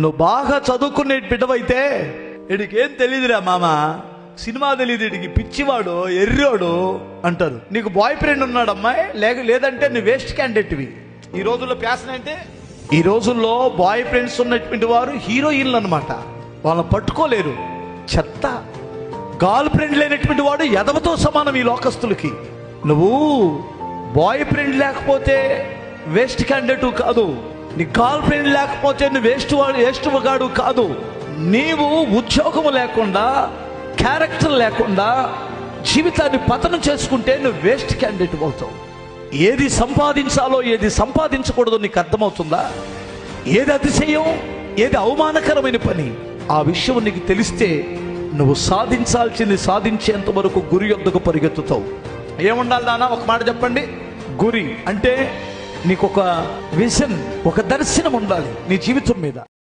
నువ్వు బాగా చదువుకునే బిడ్డవైతే వీడికేం తెలియదురా మామ, సినిమా తెలియదు, వీడికి పిచ్చివాడు ఎర్రోడు అంటారు. నీకు బాయ్ ఫ్రెండ్ ఉన్నాడు అమ్మాయి, లేదంటే నువ్వు వేస్ట్ క్యాండిడేట్వి. ఈ రోజుల్లో ప్యాషన్ అంటే, ఈ రోజుల్లో బాయ్ ఫ్రెండ్స్ ఉన్నటువంటి వారు హీరోయిన్లు అనమాట. వాళ్ళని పట్టుకోలేరు, చెత్త. గర్ల్ ఫ్రెండ్ లేనటువంటి వాడు ఎదవతో సమానం ఈ లోకస్తులకి. నువ్వు బాయ్ ఫ్రెండ్ లేకపోతే వేస్ట్ క్యాండిడేట్ కాదు, నీ గర్ల్ ఫ్రెండ్ లేకపోతే నువ్వు వేస్ట్ గాడు కాదు. నీవు ఉద్యోగం లేకుండా, క్యారెక్టర్ లేకుండా జీవితాన్ని పతనం చేసుకుంటే నువ్వు వేస్ట్ క్యాండిడేట్ అవుతావు. ఏది సంపాదించాలో ఏది సంపాదించకూడదో నీకు అర్థమవుతుందా? ఏది అతిశయం, ఏది అవమానకరమైన పని, ఆ విషయం నీకు తెలిస్తే నువ్వు సాధించాల్సింది సాధించేంత వరకు గురి యొద్దకు పరిగెత్తుతావు. ఏముండాలి నాన్న, ఒక మాట చెప్పండి. గురి అంటే నీకు ఒక విజన్, ఒక దర్శనం ఉండాలి నీ జీవితం మీద.